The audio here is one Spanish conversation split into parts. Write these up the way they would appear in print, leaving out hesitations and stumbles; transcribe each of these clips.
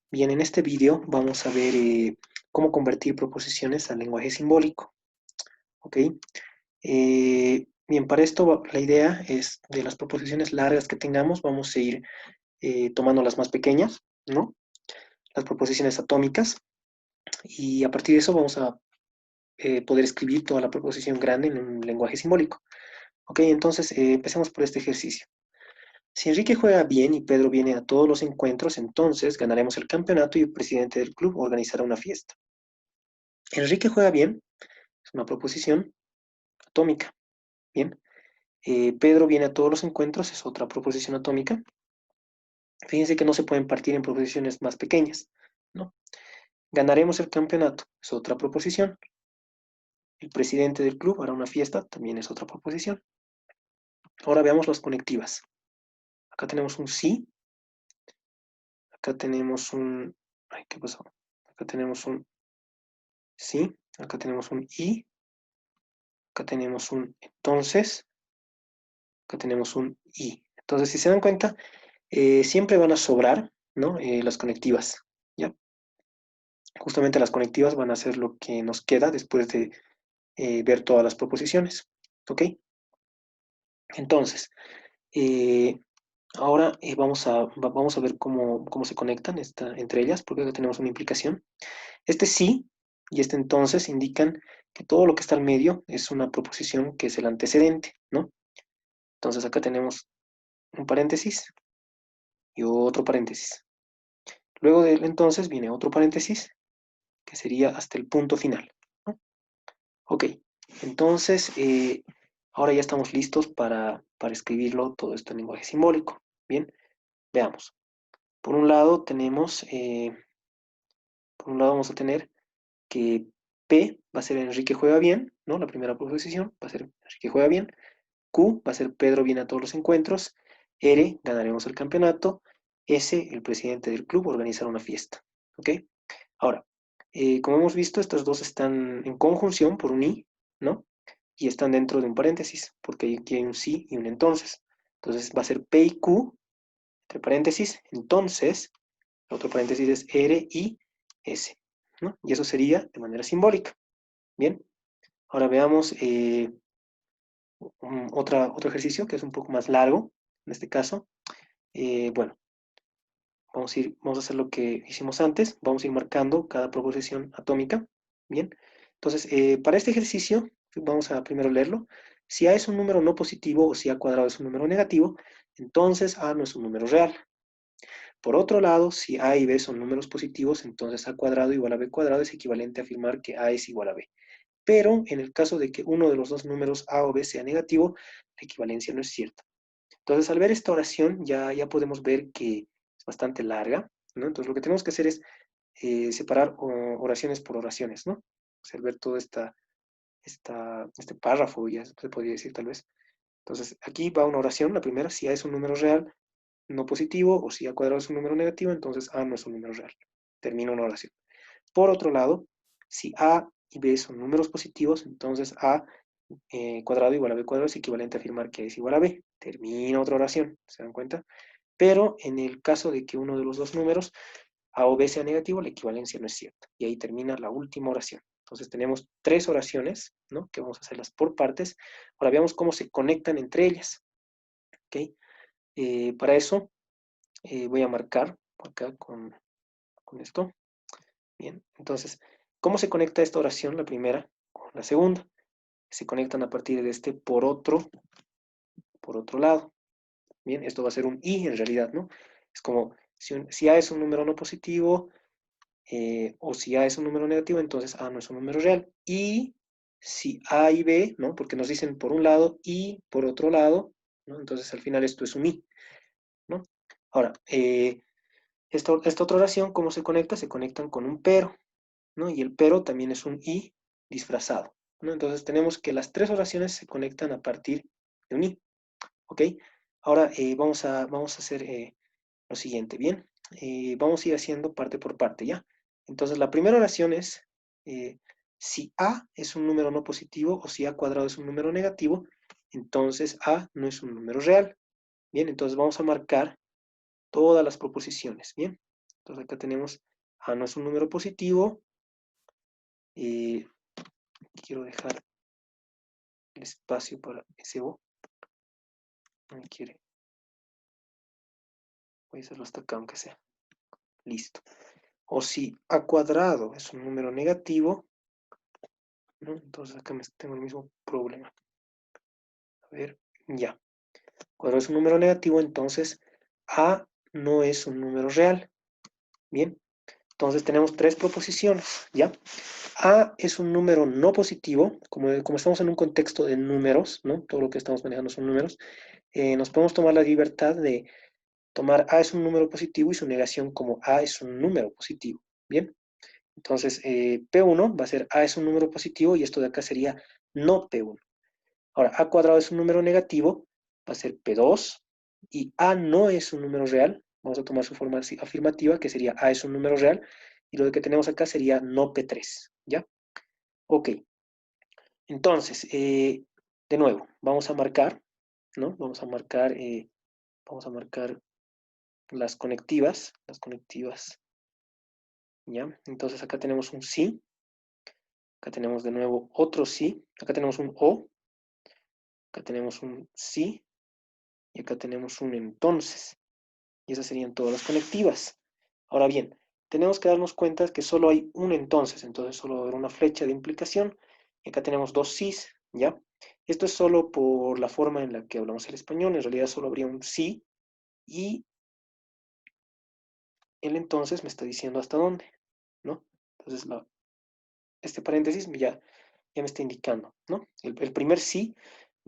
Bien, en este vídeo vamos a ver cómo convertir proposiciones al lenguaje simbólico, ¿ok? Bien, para esto la idea es de las proposiciones largas que tengamos, vamos a ir tomando las más pequeñas, ¿no? Las proposiciones atómicas, y a partir de eso vamos a poder escribir toda la proposición grande en un lenguaje simbólico, ¿ok? Entonces, empecemos por este ejercicio. Si Enrique juega bien y Pedro viene a todos los encuentros, entonces ganaremos el campeonato y el presidente del club organizará una fiesta. Enrique juega bien, es una proposición atómica. Bien. Pedro viene a todos los encuentros, es otra proposición atómica. Fíjense que no se pueden partir en proposiciones más pequeñas, ¿no? Ganaremos el campeonato, es otra proposición. El presidente del club hará una fiesta, también es otra proposición. Ahora veamos las conectivas. Acá tenemos un sí, acá tenemos un... Ay, ¿qué pasó? Acá tenemos un sí, acá tenemos un y, acá tenemos un entonces, acá tenemos un y. Entonces, si se dan cuenta, siempre van a sobrar, ¿no? Las conectivas, ¿ya? Justamente las conectivas van a ser lo que nos queda después de ver todas las proposiciones, ¿ok? Entonces, eh, ahora vamos a ver cómo se conectan entre ellas, porque acá tenemos una implicación. Este sí y este entonces indican que todo lo que está al medio es una proposición que es el antecedente, ¿no? Entonces acá tenemos un paréntesis y otro paréntesis. Luego del entonces viene otro paréntesis, que sería hasta el punto final, ¿no? Ok, entonces ahora ya estamos listos para escribirlo todo esto en lenguaje simbólico. Bien, veamos. Por un lado por un lado vamos a tener que P va a ser Enrique juega bien, ¿no? La primera proposición va a ser Enrique juega bien. Q va a ser Pedro viene a todos los encuentros. R, ganaremos el campeonato. S, el presidente del club organizará una fiesta. ¿Ok? Ahora, como hemos visto, estos dos están en conjunción por un I, ¿no? Y están dentro de un paréntesis, porque aquí hay un sí y un entonces. Entonces va a ser P y Q, entre paréntesis, entonces, el otro paréntesis es R y S, ¿no? Y eso sería de manera simbólica. Bien, ahora veamos otro ejercicio que es un poco más largo, en este caso. Bueno, vamos a hacer lo que hicimos antes, vamos a ir marcando cada proposición atómica. Bien, entonces, para este ejercicio, vamos a primero leerlo. Si A es un número no positivo o si A cuadrado es un número negativo, entonces A no es un número real. Por otro lado, si A y B son números positivos, entonces A cuadrado igual a B cuadrado es equivalente a afirmar que A es igual a B. Pero en el caso de que uno de los dos números A o B sea negativo, la equivalencia no es cierta. Entonces, al ver esta oración, ya podemos ver que es bastante larga, ¿no? Entonces, lo que tenemos que hacer es separar oraciones por oraciones, ¿no? O sea, ver todo este párrafo, ya se podría decir tal vez. Entonces, aquí va una oración, la primera, si A es un número real, no positivo, o si A cuadrado es un número negativo, entonces A no es un número real. Termina una oración. Por otro lado, si A y B son números positivos, entonces A cuadrado igual a B cuadrado es equivalente a afirmar que es igual a B. Termina otra oración, ¿se dan cuenta? Pero en el caso de que uno de los dos números, A o B sea negativo, la equivalencia no es cierta. Y ahí termina la última oración. Entonces tenemos tres oraciones, ¿no? Que vamos a hacerlas por partes. Ahora veamos cómo se conectan entre ellas, ¿ok? Para eso voy a marcar acá con esto. Bien, entonces, ¿cómo se conecta esta oración, la primera, con la segunda? Se conectan a partir de este por otro lado. Bien, esto va a ser un i en realidad, ¿no? Es como si A es un número no positivo o si A es un número negativo, entonces A no es un número real. Y si A y B, ¿no? Porque nos dicen por un lado y por otro lado, ¿no? Entonces al final esto es un i, ¿no? Ahora, esta otra oración, ¿cómo se conecta? Se conectan con un pero, ¿no? Y el pero también es un i disfrazado, ¿no? Entonces tenemos que las tres oraciones se conectan a partir de un i, ¿ok? Ahora vamos a hacer lo siguiente, ¿bien? Vamos a ir haciendo parte por parte, ¿ya? Entonces la primera oración es, eh, si A es un número no positivo o si A cuadrado es un número negativo, entonces A no es un número real, ¿bien? Entonces vamos a marcar todas las proposiciones, ¿bien? Entonces acá tenemos A no es un número positivo. Quiero dejar el espacio para ese O. No me quiere. Voy a hacerlo hasta acá, aunque sea. Listo. O si A cuadrado es un número negativo, ¿no? Entonces acá tengo el mismo problema. A ver, ya. Cuando es un número negativo, entonces A no es un número real. Bien. Entonces tenemos tres proposiciones, ¿ya? A es un número no positivo, como estamos en un contexto de números, ¿no? Todo lo que estamos manejando son números, nos podemos tomar la libertad de tomar A es un número positivo y su negación como A es un número positivo, ¿bien? Entonces, P1 va a ser A es un número positivo y esto de acá sería no P1. Ahora, A cuadrado es un número negativo, va a ser P2 y A no es un número real. Vamos a tomar su forma afirmativa, que sería A es un número real, y lo que tenemos acá sería no P3, ¿ya? Ok, entonces, de nuevo, vamos a marcar, ¿no? Vamos a marcar las conectivas, ¿ya? Entonces acá tenemos un sí, acá tenemos de nuevo otro sí, acá tenemos un o, acá tenemos un sí, y acá tenemos un entonces. Y esas serían todas las conectivas. Ahora bien, tenemos que darnos cuenta que solo hay un entonces solo va a haber una flecha de implicación. Y acá tenemos dos sís, ¿ya? Esto es solo por la forma en la que hablamos el español. En realidad solo habría un sí y el entonces me está diciendo hasta dónde, ¿no? Entonces este paréntesis ya me está indicando, ¿no? El primer sí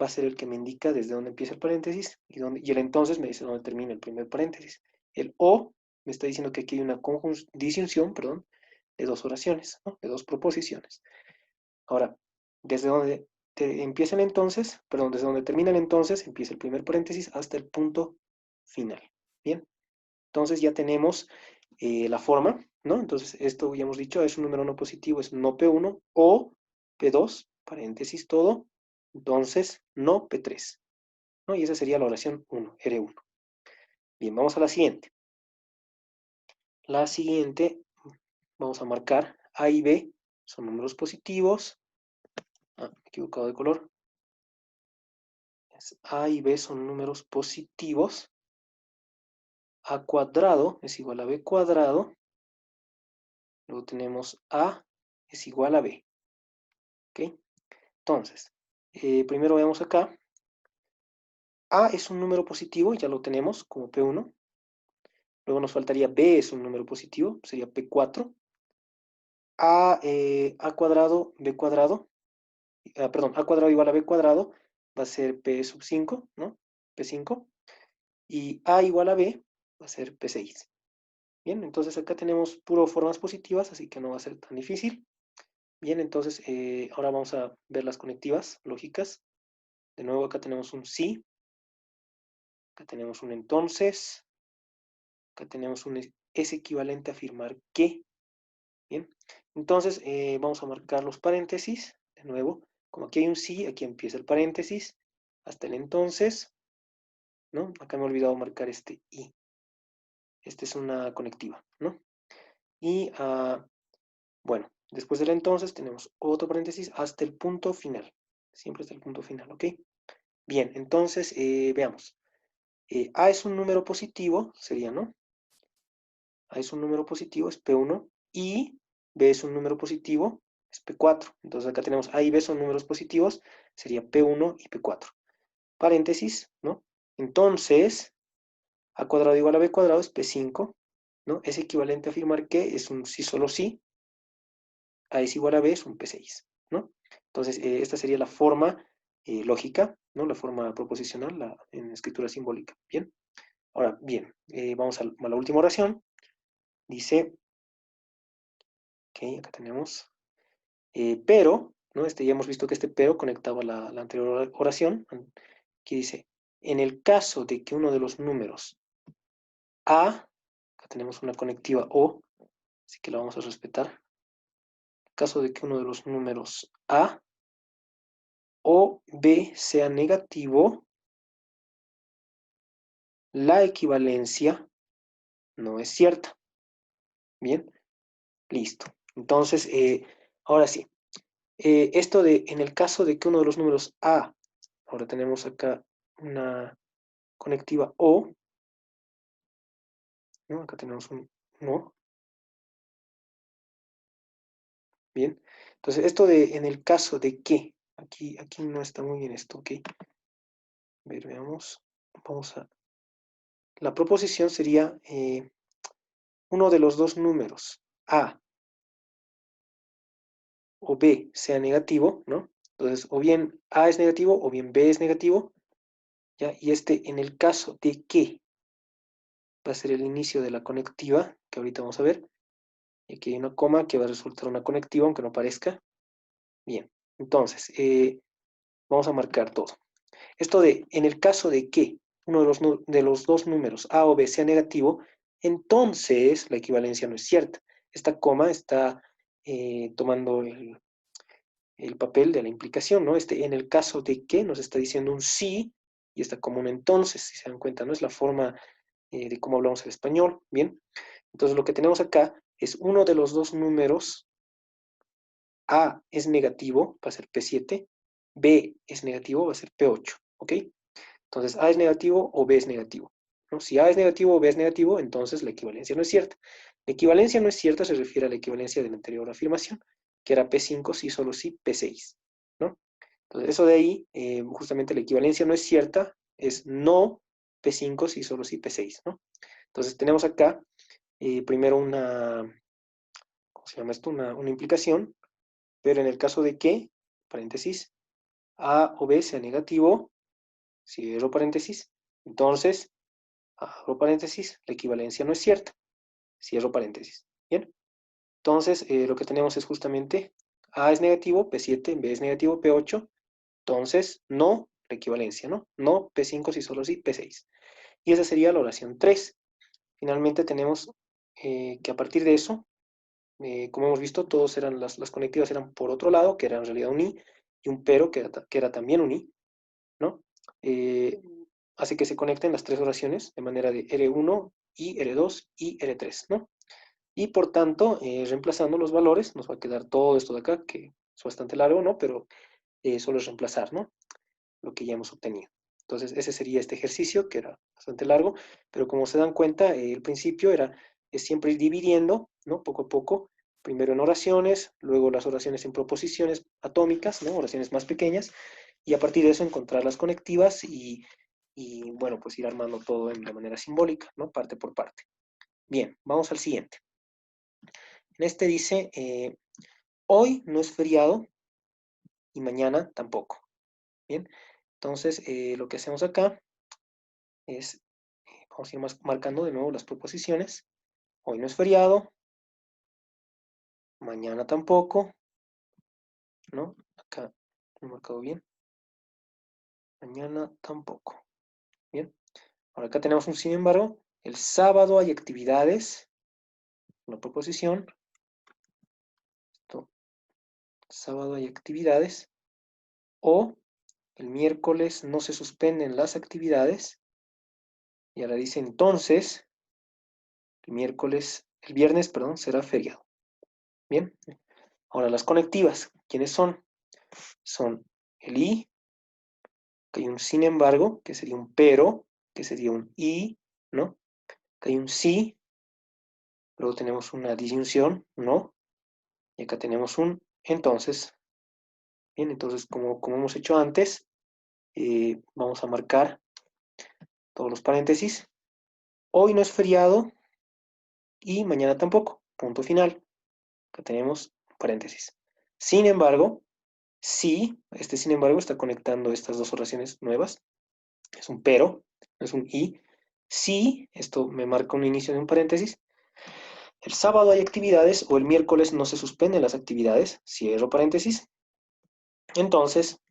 va a ser el que me indica desde dónde empieza el paréntesis y el entonces me dice dónde termina el primer paréntesis. El o me está diciendo que aquí hay una disyunción, perdón, de dos oraciones, ¿no? De dos proposiciones. Ahora, desde donde empieza el entonces, perdón, desde donde termina el entonces, empieza el primer paréntesis hasta el punto final. Bien, entonces ya tenemos la forma, ¿no? Entonces esto ya hemos dicho, es un número no positivo, es no P1 o P2, paréntesis todo, entonces no P3, ¿no? Y esa sería la oración 1, R1. Bien, vamos a la siguiente. La siguiente, vamos a marcar A y B, son números positivos. Me he equivocado de color. A y B son números positivos. A cuadrado es igual a B cuadrado. Luego tenemos A es igual a B. ¿Ok? Entonces, primero veamos acá. A es un número positivo, ya lo tenemos como P1. Luego nos faltaría B es un número positivo, sería P4. A cuadrado, B cuadrado. Perdón, A cuadrado igual a B cuadrado va a ser P sub 5, ¿no? P5. Y A igual a B va a ser P6. Bien, entonces acá tenemos puro formas positivas, así que no va a ser tan difícil. Bien, entonces ahora vamos a ver las conectivas lógicas. De nuevo acá tenemos un sí, acá tenemos un entonces, acá tenemos un es equivalente a afirmar que. Bien, entonces vamos a marcar los paréntesis. De nuevo, como aquí hay un sí, aquí empieza el paréntesis, hasta el entonces, ¿no? Acá me he olvidado marcar este y. Esta es una conectiva, ¿no? Y bueno, después del entonces tenemos otro paréntesis hasta el punto final. Siempre hasta el punto final, ¿ok? Bien, entonces veamos. A es un número positivo, sería, ¿no? A es un número positivo, es P1, y B es un número positivo, es P4. Entonces acá tenemos A y B son números positivos, sería P1 y P4. Paréntesis, ¿no? Entonces, A cuadrado igual a B cuadrado es P5, ¿no? Es equivalente a afirmar que es un sí solo sí, A es igual a B es un P6, ¿no? Entonces, esta sería la forma lógica, ¿no? La forma proposicional en escritura simbólica. Bien. Ahora, bien, vamos a la última oración. Dice, ok, acá tenemos, pero, ¿no? Ya hemos visto que este pero conectaba la anterior oración. Aquí dice, en el caso de que uno de los números A, acá tenemos una conectiva O, así que la vamos a respetar. En el caso de que uno de los números A o B sea negativo, la equivalencia no es cierta. Bien, listo. Entonces, ahora sí. Esto de, en el caso de que uno de los números A, ahora tenemos acá una conectiva O, ¿no? Acá tenemos un O, bien. Entonces, esto de, en el caso de que, aquí no está muy bien esto, ¿ok? A ver, veamos. Vamos a, la proposición sería uno de los dos números, A o B, sea negativo, ¿no? Entonces, o bien A es negativo o bien B es negativo, ¿ya? Y este, en el caso de que va a ser el inicio de la conectiva, que ahorita vamos a ver, y aquí hay una coma que va a resultar una conectiva, aunque no parezca. Bien, entonces, vamos a marcar todo. Esto de, en el caso de que uno de los dos números A o B sea negativo, entonces la equivalencia no es cierta. Esta coma está tomando el papel de la implicación, ¿no? Este, en el caso de que nos está diciendo un sí, y está como un entonces, si se dan cuenta, ¿no? Es la forma de cómo hablamos el español, ¿bien? Entonces lo que tenemos acá es uno de los dos números. A es negativo, va a ser P7, B es negativo, va a ser P8, ¿ok? Entonces A es negativo o B es negativo, ¿no? Si A es negativo o B es negativo, entonces la equivalencia no es cierta. La equivalencia no es cierta se refiere a la equivalencia de la anterior afirmación, que era P5 sí, solo sí, P6, ¿no? Entonces eso de ahí, justamente la equivalencia no es cierta, es no P5 sí, solo sí, P6, ¿no? Entonces tenemos acá primero una, ¿cómo se llama esto? Una implicación, pero en el caso de que, paréntesis, A o B sea negativo, cierro paréntesis, entonces, abro paréntesis, la equivalencia no es cierta, cierro paréntesis. Bien, entonces lo que tenemos es justamente A es negativo, P7, B es negativo, P8, entonces no la equivalencia, ¿no? No P5 si solo sí, P6. Y esa sería la oración 3. Finalmente tenemos que a partir de eso, como hemos visto, todos eran las conectivas eran por otro lado, que era en realidad un i, y un pero, que era también un i, ¿no? Eh, hace que se conecten las tres oraciones de manera de R1 y R2 y R3, ¿no? Y por tanto, reemplazando los valores, nos va a quedar todo esto de acá, que es bastante largo, ¿no? Pero solo es reemplazar, ¿no? Lo que ya hemos obtenido. Entonces, ese sería este ejercicio, que era bastante largo, pero como se dan cuenta, el principio era es siempre ir dividiendo, ¿no? Poco a poco, primero en oraciones, luego las oraciones en proposiciones atómicas, ¿no? Oraciones más pequeñas, y a partir de eso encontrar las conectivas y bueno, pues ir armando todo de manera simbólica, ¿no? Parte por parte. Bien, vamos al siguiente. En este dice, hoy no es feriado y mañana tampoco. Bien, entonces lo que hacemos acá es, vamos a ir marcando de nuevo las proposiciones. Hoy no es feriado, mañana tampoco, ¿no? Acá lo he marcado bien. Mañana tampoco. Bien, ahora acá tenemos un sin embargo. El sábado hay actividades, una proposición. Esto, sábado hay actividades. O el miércoles no se suspenden las actividades. Y ahora dice entonces, el viernes, perdón, será feriado. Bien, ahora las conectivas, ¿quiénes son? Son el y, que hay un sin embargo, que sería un pero, que sería un y, ¿no? Que hay un sí, luego tenemos una disyunción, ¿no? Y acá tenemos un entonces. Bien, entonces como hemos hecho antes, vamos a marcar todos los paréntesis. Hoy no es feriado y mañana tampoco. Punto final. Acá tenemos paréntesis. Sin embargo, sí, este sin embargo está conectando estas dos oraciones nuevas. Es un pero, no es un y. Sí, esto me marca un inicio de un paréntesis. El sábado hay actividades o el miércoles no se suspenden las actividades. Cierro paréntesis. Entonces,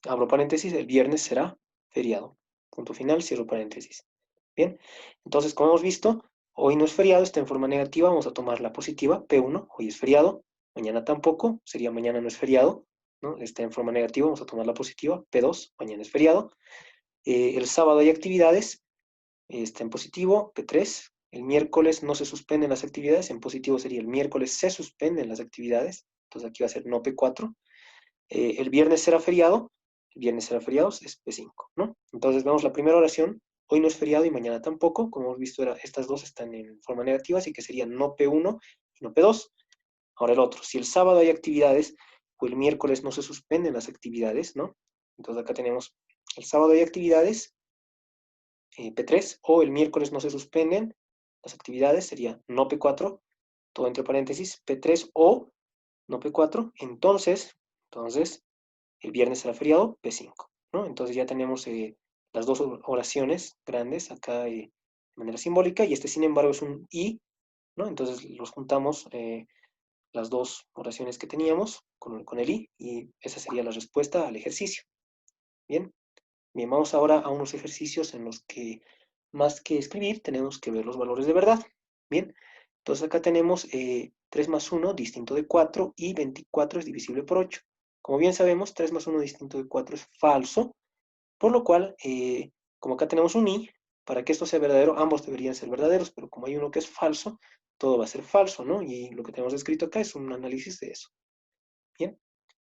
abro paréntesis, el viernes será feriado. Punto final, cierro paréntesis. Bien, entonces como hemos visto, hoy no es feriado, está en forma negativa, vamos a tomar la positiva, P1, hoy es feriado, mañana tampoco, sería mañana no es feriado, ¿no? Está en forma negativa, vamos a tomar la positiva, P2, mañana es feriado. El sábado hay actividades, está en positivo, P3, El miércoles no se suspenden las actividades, en positivo sería el miércoles se suspenden las actividades, entonces aquí va a ser no P4. El viernes será feriado, es P5, ¿no? Entonces vemos la primera oración, hoy no es feriado y mañana tampoco, como hemos visto estas dos están en forma negativa, así que sería no P1 y no P2. Ahora el otro, si el sábado hay actividades o el miércoles no se suspenden las actividades, ¿no? Entonces acá tenemos el sábado hay actividades, P3, o el miércoles no se suspenden las actividades, sería no P4, todo entre paréntesis, P3 o no P4, entonces el viernes será feriado, P5, ¿no? Entonces ya tenemos las dos oraciones grandes acá de manera simbólica, y este sin embargo es un y, ¿no? Entonces los juntamos las dos oraciones que teníamos con el y esa sería la respuesta al ejercicio. Bien, bien, vamos ahora a unos ejercicios en los que más que escribir tenemos que ver los valores de verdad. Bien, entonces acá tenemos 3 más 1 distinto de 4 y 24 es divisible por 8. Como bien sabemos, 3 más 1 distinto de 4 es falso, por lo cual, como acá tenemos un i, para que esto sea verdadero, ambos deberían ser verdaderos, pero como hay uno que es falso, todo va a ser falso, ¿no? Y lo que tenemos escrito acá es un análisis de eso. Bien,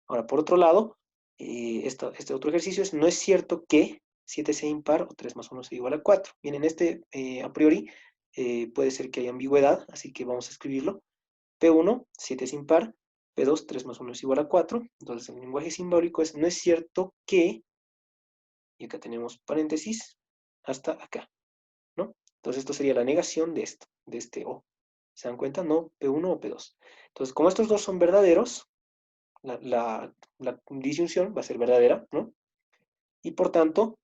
ahora por otro lado, este otro ejercicio es, no es cierto que 7 sea impar o 3 más 1 sea igual a 4. Bien, en este, a priori, puede ser que haya ambigüedad, así que vamos a escribirlo. P1, 7 es impar, P2, 3 más 1 es igual a 4. Entonces el lenguaje simbólico es, no es cierto que, y acá tenemos paréntesis, hasta acá, ¿no? Entonces esto sería la negación de esto, de este O. ¿Se dan cuenta? No P1 o P2. Entonces, como estos dos son verdaderos, la disyunción va a ser verdadera, ¿no? Y por tanto,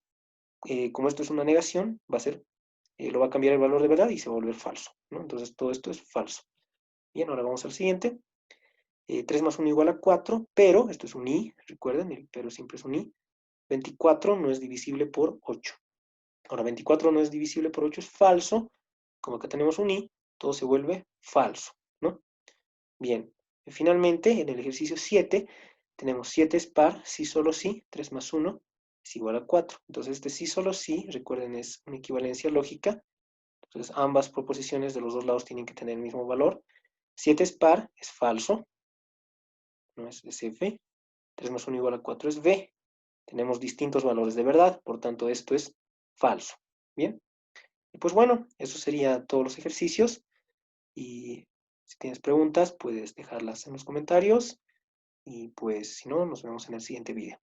como esto es una negación, lo va a cambiar el valor de verdad y se va a volver falso, ¿no? Entonces todo esto es falso. Bien, ahora vamos al siguiente. 3 más 1 igual a 4, pero, esto es un i, recuerden, el pero siempre es un i. 24 no es divisible por 8. Ahora, 24 no es divisible por 8, es falso. Como acá tenemos un i, todo se vuelve falso, ¿no? Bien, finalmente, en el ejercicio 7, tenemos 7 es par, sí, solo sí, 3 más 1 es igual a 4. Entonces, este sí, solo sí, recuerden, es una equivalencia lógica. Entonces, ambas proposiciones de los dos lados tienen que tener el mismo valor. 7 es par, es falso, no es F. 3 más 1 igual a 4 es V. Tenemos distintos valores de verdad, por tanto, esto es falso. Bien, y pues bueno, eso sería todos los ejercicios. Y si tienes preguntas, puedes dejarlas en los comentarios. Y pues si no, nos vemos en el siguiente video.